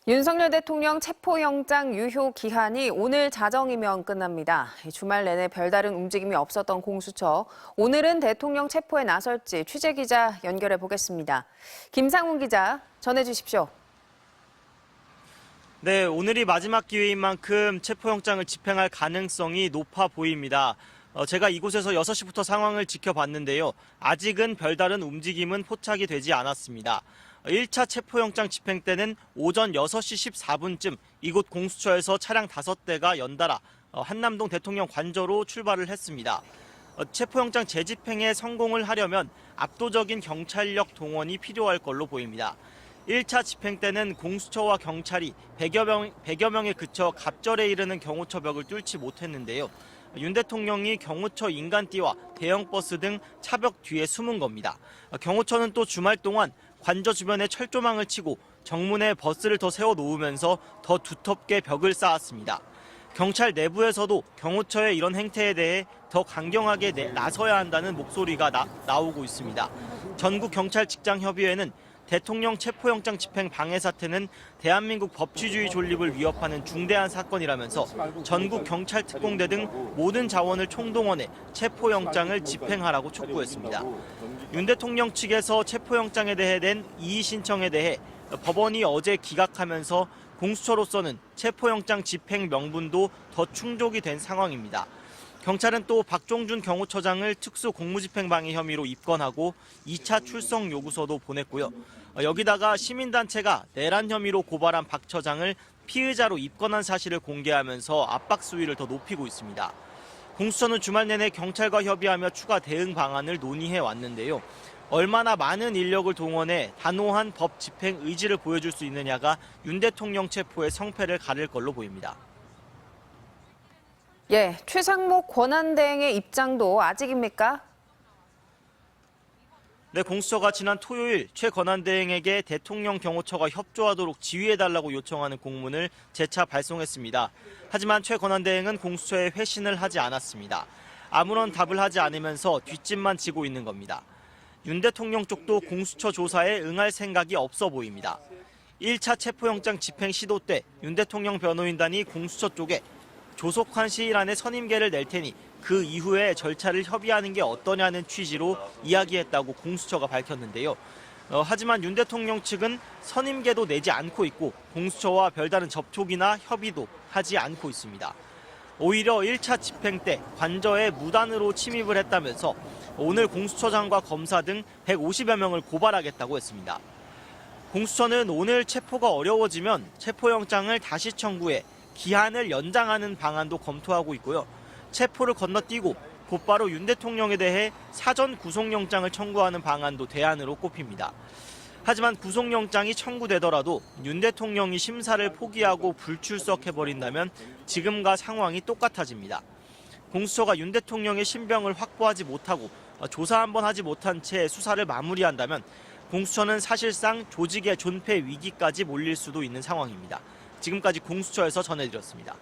윤석열 대통령 체포영장 유효 기한이 오늘 자정이면 끝납니다. 주말 내내 별다른 움직임이 없었던 공수처. 오늘은 대통령 체포에 나설지 취재기자 연결해 보겠습니다. 김상훈 기자, 전해주십시오. 네, 오늘이 마지막 기회인 만큼 체포영장을 집행할 가능성이 높아 보입니다. 제가 이곳에서 6시부터 상황을 지켜봤는데요. 아직은 별다른 움직임은 포착이 되지 않았습니다. 1차 체포영장 집행 때는 오전 6시 14분쯤 이곳 공수처에서 차량 5대가 연달아 한남동 대통령 관저로 출발을 했습니다. 체포영장 재집행에 성공을 하려면 압도적인 경찰력 동원이 필요할 걸로 보입니다. 1차 집행 때는 공수처와 경찰이 100여 명에 그쳐 갑절에 이르는 경호처 벽을 뚫지 못했는데요. 윤 대통령이 경호처 인간띠와 대형버스 등 차벽 뒤에 숨은 겁니다. 경호처는 또 주말 동안 관저 주변에 철조망을 치고 정문에 버스를 더 세워놓으면서 더 두텁게 벽을 쌓았습니다. 경찰 내부에서도 경호처의 이런 행태에 대해 더 강경하게 나서야 한다는 목소리가 나오고 있습니다. 전국경찰직장협의회는 대통령 체포영장 집행 방해 사태는 대한민국 법치주의 존립을 위협하는 중대한 사건이라면서 전국 경찰 특공대 등 모든 자원을 총동원해 체포영장을 집행하라고 촉구했습니다. 윤 대통령 측에서 체포영장에 대해 낸 이의 신청에 대해 법원이 어제 기각하면서 공수처로서는 체포영장 집행 명분도 더 충족이 된 상황입니다. 경찰은 또 박종준 경호처장을 특수 공무집행방해 혐의로 입건하고 2차 출석 요구서도 보냈고요. 여기다가 시민단체가 내란 혐의로 고발한 박 처장을 피의자로 입건한 사실을 공개하면서 압박 수위를 더 높이고 있습니다. 공수처는 주말 내내 경찰과 협의하며 추가 대응 방안을 논의해 왔는데요. 얼마나 많은 인력을 동원해 단호한 법 집행 의지를 보여줄 수 있느냐가 윤 대통령 체포의 성패를 가릴 걸로 보입니다. 최상목 권한대행의 입장도 아직입니까? 네, 공수처가 지난 토요일 최 권한대행에게 대통령 경호처가 협조하도록 지휘해달라고 요청하는 공문을 재차 발송했습니다. 하지만 최 권한대행은 공수처에 회신을 하지 않았습니다. 아무런 답을 하지 않으면서 뒷짐만 지고 있는 겁니다. 윤 대통령 쪽도 공수처 조사에 응할 생각이 없어 보입니다. 1차 체포영장 집행 시도 때 윤 대통령 변호인단이 공수처 쪽에 조속한 시일 안에 선임계를 낼 테니 그 이후에 절차를 협의하는 게 어떠냐는 취지로 이야기했다고 공수처가 밝혔는데요. 하지만 윤 대통령 측은 선임계도 내지 않고 있고 공수처와 별다른 접촉이나 협의도 하지 않고 있습니다. 오히려 1차 집행 때 관저에 무단으로 침입을 했다면서 오늘 공수처장과 검사 등 150여 명을 고발하겠다고 했습니다. 공수처는 오늘 체포가 어려워지면 체포영장을 다시 청구해 기한을 연장하는 방안도 검토하고 있고요. 체포를 건너뛰고 곧바로 윤 대통령에 대해 사전 구속영장을 청구하는 방안도 대안으로 꼽힙니다. 하지만 구속영장이 청구되더라도 윤 대통령이 심사를 포기하고 불출석해버린다면 지금과 상황이 똑같아집니다. 공수처가 윤 대통령의 신병을 확보하지 못하고 조사 한번 하지 못한 채 수사를 마무리한다면 공수처는 사실상 조직의 존폐 위기까지 몰릴 수도 있는 상황입니다. 지금까지 공수처에서 전해드렸습니다.